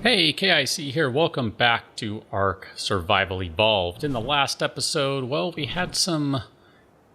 Hey, KIC here. Welcome back to ARK Survival Evolved. In the last episode, well, we had some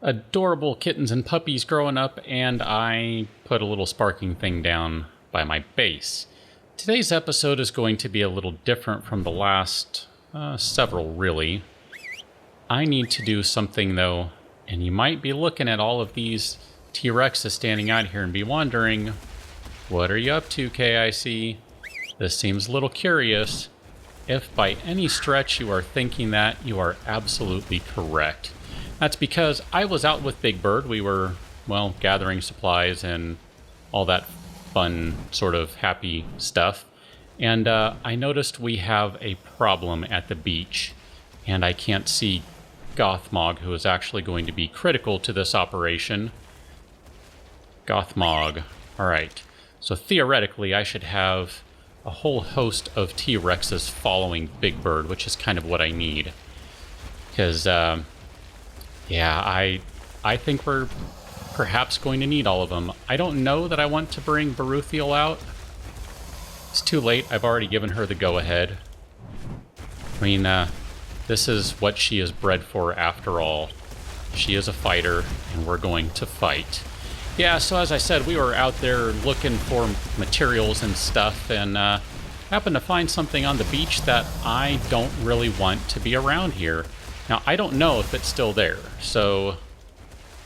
adorable kittens and puppies growing up, and I put a little sparking thing down by my base. Today's episode is going to be a little different from the last several, really. I need to do something, though, and you might be looking at all of these T-Rexes standing out here and be wondering, what are you up to, KIC? This seems a little curious. If by any stretch you are thinking that, you are absolutely correct. That's because I was out with Big Bird. We were, well, gathering supplies and all that fun, sort of happy stuff. And I noticed we have a problem at the beach. And I can't see Gothmog, who is actually going to be critical to this operation. Gothmog. Alright. So theoretically, I should have a whole host of T-Rexes following Big Bird, which is kind of what I need. Because, yeah, I think we're perhaps going to need all of them. I don't know that I want to bring Baruthiel out. It's too late. I've already given her the go-ahead. I mean, this is what she is bred for after all. She is a fighter, and we're going to fight. Yeah, so as I said, we were out there looking for materials and stuff, and happened to find something on the beach that I don't really want to be around here. Now, I don't know if it's still there, so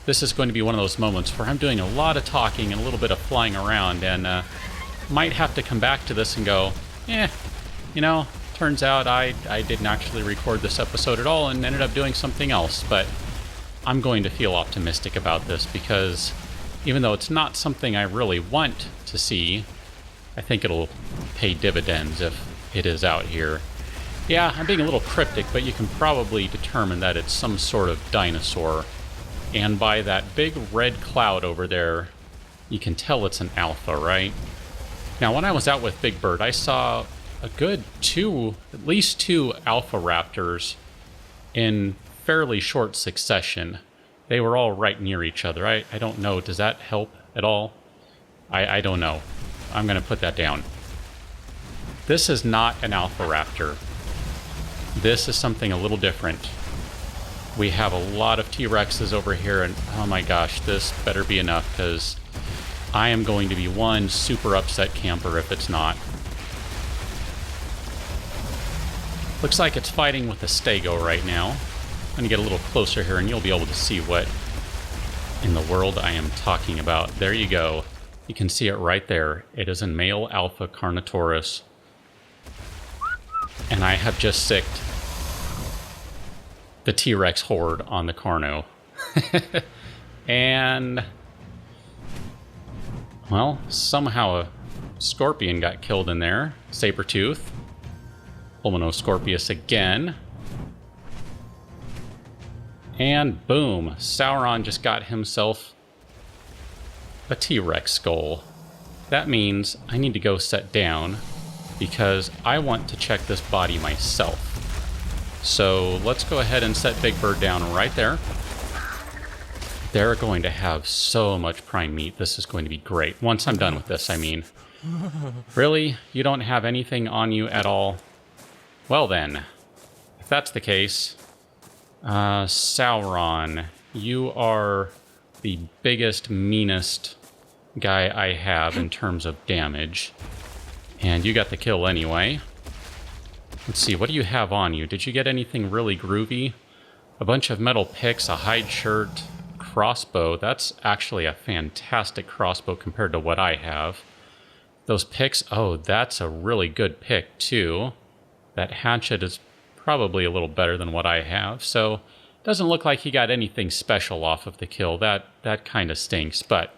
this is going to be one of those moments where I'm doing a lot of talking and a little bit of flying around, and might have to come back to this and go, you know, turns out I didn't actually record this episode at all and ended up doing something else, but I'm going to feel optimistic about this because even though it's not something I really want to see, I think it'll pay dividends if it is out here. Yeah, I'm being a little cryptic, but you can probably determine that it's some sort of dinosaur. And by that big red cloud over there, you can tell it's an alpha, right? Now, when I was out with Big Bird, I saw a good at least two alpha raptors in fairly short succession. They were all right near each other. I don't know. Does that help at all? I don't know. I'm going to put that down. This is not an alpha raptor. This is something a little different. We have a lot of T-Rexes over here, and oh my gosh, this better be enough, because I am going to be one super upset camper if it's not. Looks like it's fighting with a stego right now. I'm going to get a little closer here and you'll be able to see what in the world I am talking about. There you go. You can see it right there. It is a male alpha Carnotaurus. And I have just sicked the T-Rex horde on the Carno. And, well, somehow a scorpion got killed in there. Sabertooth. Pulmonoscorpius again. And boom, Sauron just got himself a T-Rex skull. That means I need to go set down because I want to check this body myself. So let's go ahead and set Big Bird down right there. They're going to have so much prime meat. This is going to be great. Once I'm done with this, I mean. Really? You don't have anything on you at all? Well then, if that's the case, Sauron, you are the biggest, meanest guy I have in terms of damage. And you got the kill anyway. Let's see, what do you have on you? Did you get anything really groovy? A bunch of metal picks, a hide shirt, crossbow. That's actually a fantastic crossbow compared to what I have. Those picks, oh, that's a really good pick too. That hatchet is probably a little better than what I have, so doesn't look like he got anything special off of the kill. That kind of stinks, but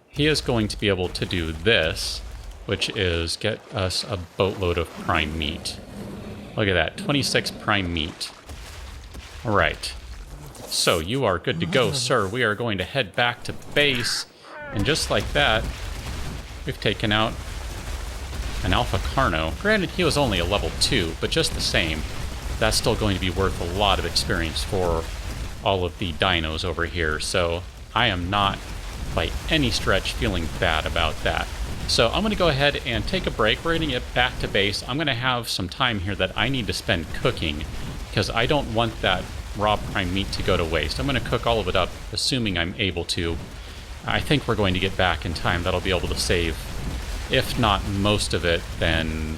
he is going to be able to do this, which is get us a boatload of prime meat. Look at that, 26 prime meat. All right, so you are good to go, sir. We are going to head back to base, and just like that, we've taken out an alpha carno. Granted, he was only a level 2, but just the same, that's still going to be worth a lot of experience for all of the dinos over here. So I am not by any stretch feeling bad about that. So I'm going to go ahead and take a break. We're going to get back to base. I'm going to have some time here that I need to spend cooking because I don't want that raw prime meat to go to waste. I'm going to cook all of it up, assuming I'm able to. I think we're going to get back in time. That'll be able to save, if not most of it, then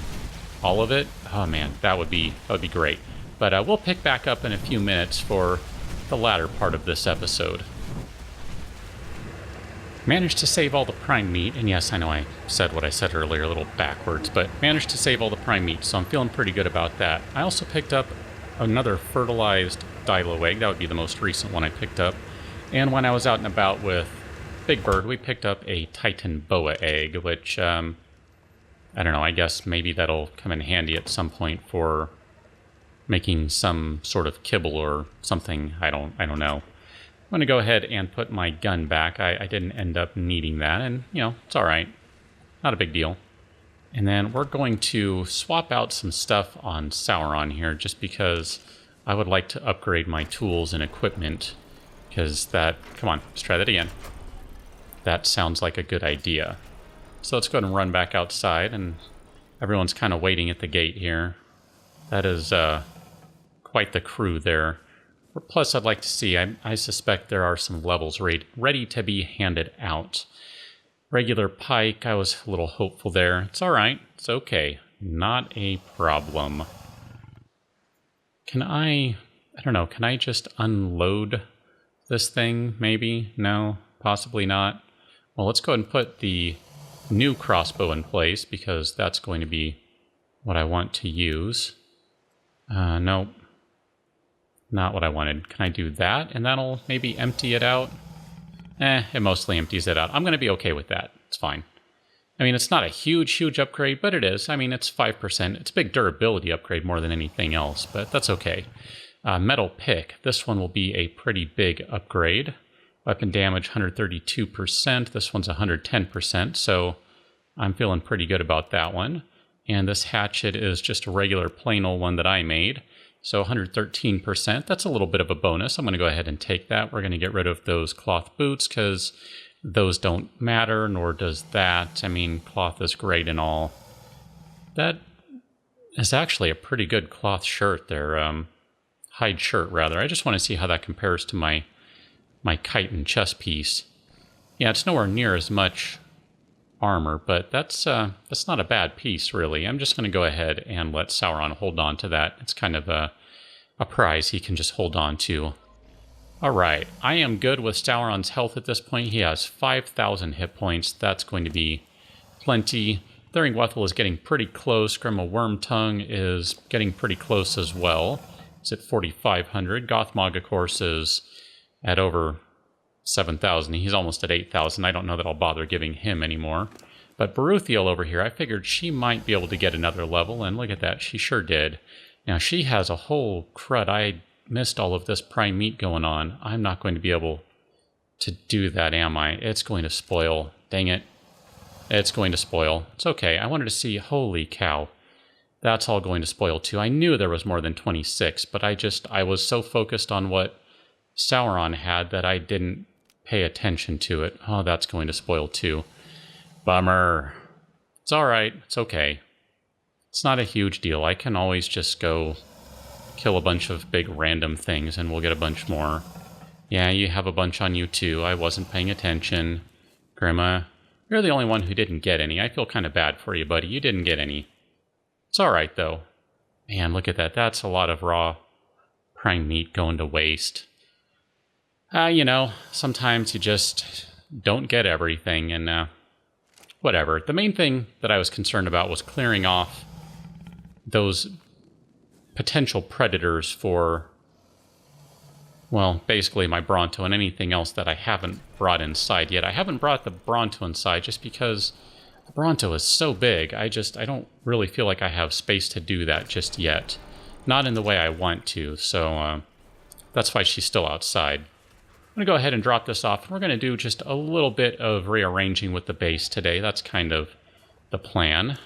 all of it. Oh man, that would be great. But we'll pick back up in a few minutes for the latter part of this episode. Managed to save all the prime meat, and yes, I know I said what I said earlier a little backwards, but managed to save all the prime meat, so I'm feeling pretty good about that. I also picked up another fertilized dilo egg. That would be the most recent one I picked up. And when I was out and about with Big Bird, we picked up a Titan boa egg, which, I don't know, I guess maybe that'll come in handy at some point for making some sort of kibble or something. I don't know. I'm going to go ahead and put my gun back. I didn't end up needing that, and, you know, it's all right. Not a big deal. And then we're going to swap out some stuff on Sauron here, just because I would like to upgrade my tools and equipment, because that... Come on, let's try that again. That sounds like a good idea. So let's go ahead and run back outside, and everyone's kind of waiting at the gate here. That is quite the crew there. Plus, I'd like to see, I suspect there are some levels ready to be handed out. Regular pike, I was a little hopeful there. It's all right. It's okay. Not a problem. Can I don't know, can I just unload this thing, maybe? No, possibly not. Well, let's go ahead and put the new crossbow in place, because that's going to be what I want to use. Nope. Not what I wanted. Can I do that? And that'll maybe empty it out? It mostly empties it out. I'm going to be okay with that. It's fine. I mean, it's not a huge upgrade, but it is. I mean, it's 5%. It's a big durability upgrade more than anything else, but that's okay. Metal pick. This one will be a pretty big upgrade. Weapon damage, 132%. This one's 110%, so I'm feeling pretty good about that one. And this hatchet is just a regular plain old one that I made. So 113%, that's a little bit of a bonus. I'm going to go ahead and take that. We're going to get rid of those cloth boots because those don't matter, nor does that. I mean, cloth is great and all. That is actually a pretty good cloth shirt there. Hide shirt, rather. I just want to see how that compares to my chitin chest piece. Yeah, it's nowhere near as much armor, but that's not a bad piece, really. I'm just going to go ahead and let Sauron hold on to that. It's kind of a prize he can just hold on to. All right, I am good with Sauron's health at this point. He has 5,000 hit points. That's going to be plenty. Thuringwethel is getting pretty close. Grima Wormtongue is getting pretty close as well. It's at 4,500. Gothmog, of course, is at over 7,000. He's almost at 8,000. I don't know that I'll bother giving him anymore. But Baruthiel over here, I figured she might be able to get another level, and look at that, she sure did. Now, she has a whole crud. I missed all of this prime meat going on. I'm not going to be able to do that, am I? It's going to spoil. Dang it. It's going to spoil. It's okay. I wanted to see, holy cow. That's all going to spoil too. I knew there was more than 26, but I was so focused on what Sauron had that I didn't pay attention to it. Oh, that's going to spoil too. Bummer. It's all right. It's okay. It's not a huge deal. I can always just go kill a bunch of big random things and we'll get a bunch more. Yeah, you have a bunch on you too. I wasn't paying attention. Grima, you're the only one who didn't get any. I feel kind of bad for you, buddy. You didn't get any. It's all right, though. Man, look at that. That's a lot of raw prime meat going to waste. You know, sometimes you just don't get everything, and whatever. The main thing that I was concerned about was clearing off those potential predators for, well, basically my Bronto and anything else that I haven't brought inside yet. I haven't brought the Bronto inside just because the Bronto is so big. I don't really feel like I have space to do that just yet. Not in the way I want to, so that's why she's still outside. I'm going to go ahead and drop this off, and we're going to do just a little bit of rearranging with the base today. That's kind of the plan,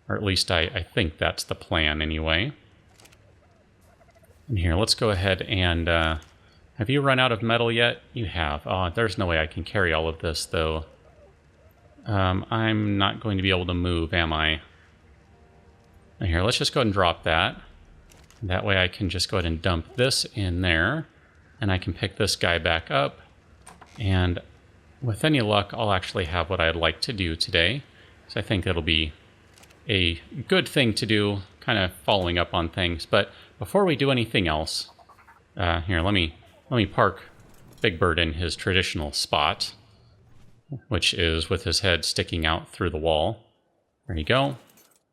or at least I think that's the plan anyway. And here, let's go ahead and... have you run out of metal yet? You have. Oh, there's no way I can carry all of this, though. I'm not going to be able to move, am I? Here, let's just go ahead and drop that. That way I can just go ahead and dump this in there, and I can pick this guy back up. And with any luck, I'll actually have what I'd like to do today. So I think it'll be a good thing to do, kind of following up on things. But before we do anything else, here, let me park Big Bird in his traditional spot, which is with his head sticking out through the wall. There you go. A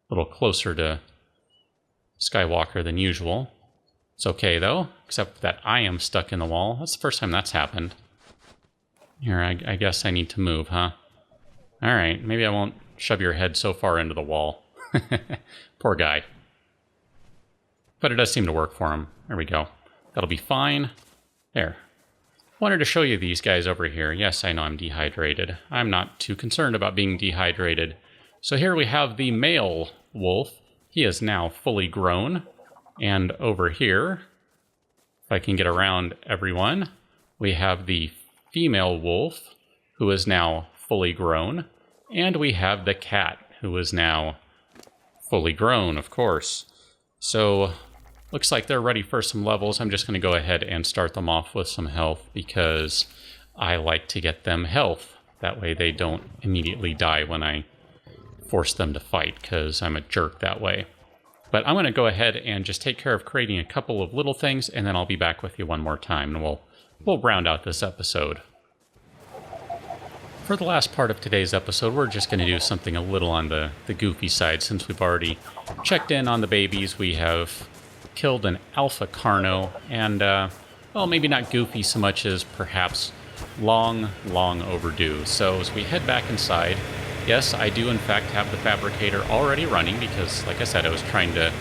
little closer to Skywalker than usual. It's okay, though, except that I am stuck in the wall. That's the first time that's happened. Here, I guess I need to move, huh? Alright, maybe I won't shove your head so far into the wall. Poor guy. But it does seem to work for him. There we go. That'll be fine. There. Wanted to show you these guys over here. Yes, I know I'm dehydrated. I'm not too concerned about being dehydrated. So here we have the male wolf. He is now fully grown. And over here, if I can get around everyone, we have the female wolf, who is now fully grown. And we have the cat, who is now fully grown, of course. So, looks like they're ready for some levels. I'm just going to go ahead and start them off with some health, because I like to get them health. That way they don't immediately die when I force them to fight, because I'm a jerk that way. But I'm going to go ahead and just take care of creating a couple of little things, and then I'll be back with you one more time, and we'll round out this episode. For the last part of today's episode, we're just going to do something a little on the goofy side, since we've already checked in on the babies. We have killed an alpha carno, and, well, maybe not goofy so much as perhaps long overdue. So as we head back inside, yes, I do in fact have the fabricator already running, because, like I said, I was trying to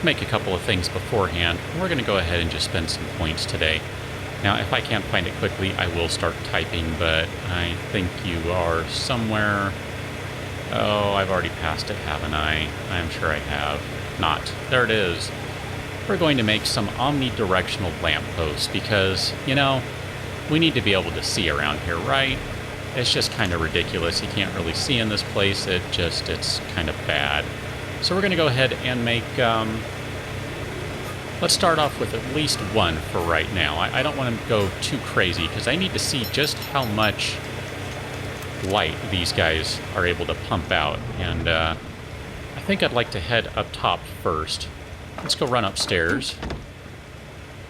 make a couple of things beforehand. We're going to go ahead and just spend some points today. Now, if I can't find it quickly, I will start typing, but I think you are somewhere... Oh, I've already passed it, haven't I? I'm sure I have. Not. There it is. We're going to make some omnidirectional lampposts, because, you know, we need to be able to see around here, right? It's just kind of ridiculous. You can't really see in this place. It's kind of bad. So we're going to go ahead and make... Let's start off with at least one for right now. I don't want to go too crazy, because I need to see just how much light these guys are able to pump out. And I think I'd like to head up top first. Let's go run upstairs.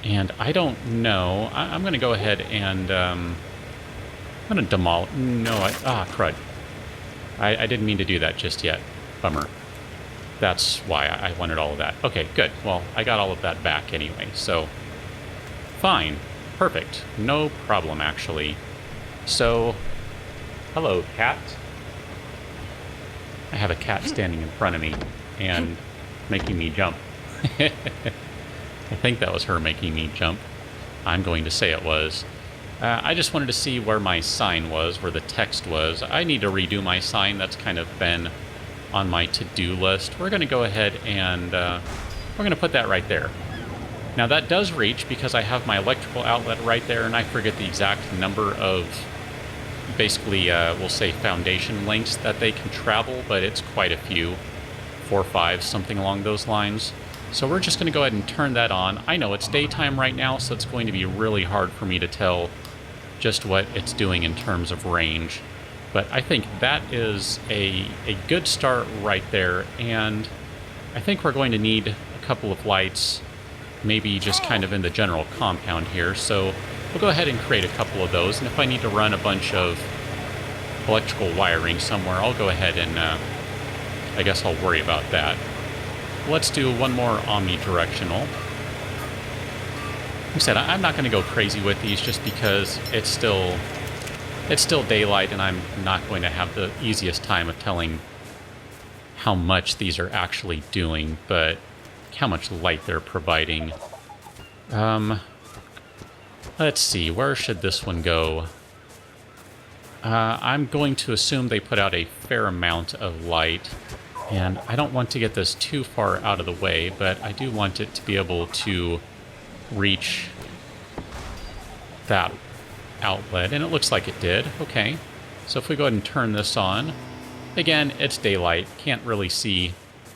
And I don't know. I'm going to go ahead and... I'm going to demolish... No, crud. I didn't mean to do that just yet. Bummer. That's why I wanted all of that. Okay, good. Well, I got all of that back anyway, so... Fine. Perfect. No problem, actually. So... Hello, cat. I have a cat standing in front of me and making me jump. I think that was her making me jump. I'm going to say it was. I just wanted to see where my sign was, where the text was. I need to redo my sign. That's kind of been on my to-do list. We're going to go ahead and we're going to put that right there. Now that does reach, because I have my electrical outlet right there, and I forget the exact number of, basically, we'll say foundation lengths that they can travel, but it's quite a few. 4 or 5, something along those lines. So we're just going to go ahead and turn that on. I know it's daytime right now, so it's going to be really hard for me to tell just what it's doing in terms of range. But I think that is a good start right there, and I think we're going to need a couple of lights, maybe just kind of in the general compound here. So we'll go ahead and create a couple of those, and if I need to run a bunch of electrical wiring somewhere, I'll go ahead and I guess I'll worry about that. Let's do one more omnidirectional. Like I said, I'm not going to go crazy with these, just because it's still daylight, and I'm not going to have the easiest time of telling how much these are actually doing, but how much light they're providing. Let's see, where should this one go? I'm going to assume they put out a fair amount of light, and I don't want to get this too far out of the way, but I do want it to be able to reach that outlet, and it looks like it did. Okay. So if we go ahead and turn this on, again, it's daylight. Can't really see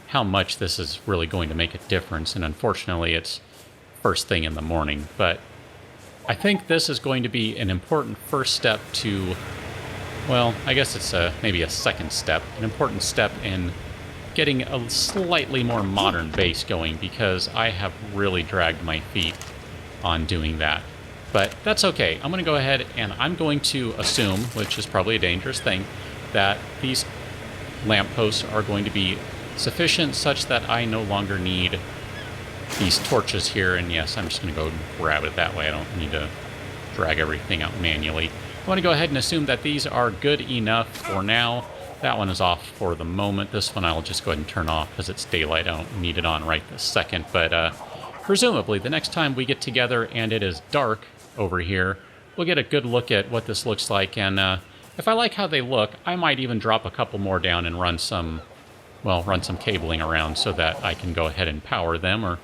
how much this is really going to make a difference. And unfortunately, it's first thing in the morning. But I think this is going to be an important first step to, well, I guess it's maybe a second step, an important step in getting a slightly more modern base going, because I have really dragged my feet on doing that. But that's okay. I'm going to go ahead and I'm going to assume, which is probably a dangerous thing, that these lampposts are going to be sufficient such that I no longer need these torches here. And yes, I'm just going to go grab it that way. I don't need to drag everything out manually. I want to go ahead and assume that these are good enough for now. That one is off for the moment. This one I'll just go ahead and turn off because it's daylight. I don't need it on right this second. But presumably the next time we get together and it is dark over here, we'll get a good look at what this looks like. And if I like how they look, I might even drop a couple more down and run some cabling around so that I can go ahead and power them. Or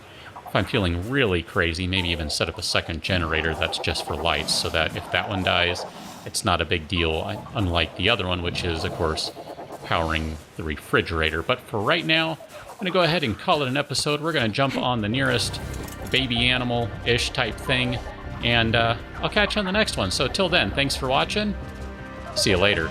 if I'm feeling really crazy, maybe even set up a second generator that's just for lights so that if that one dies, it's not a big deal, unlike the other one, which is, of course, powering the refrigerator. But for right now, I'm going to go ahead and call it an episode. We're going to jump on the nearest baby animal-ish type thing, and I'll catch you on the next one. So till then, thanks for watching. See you later.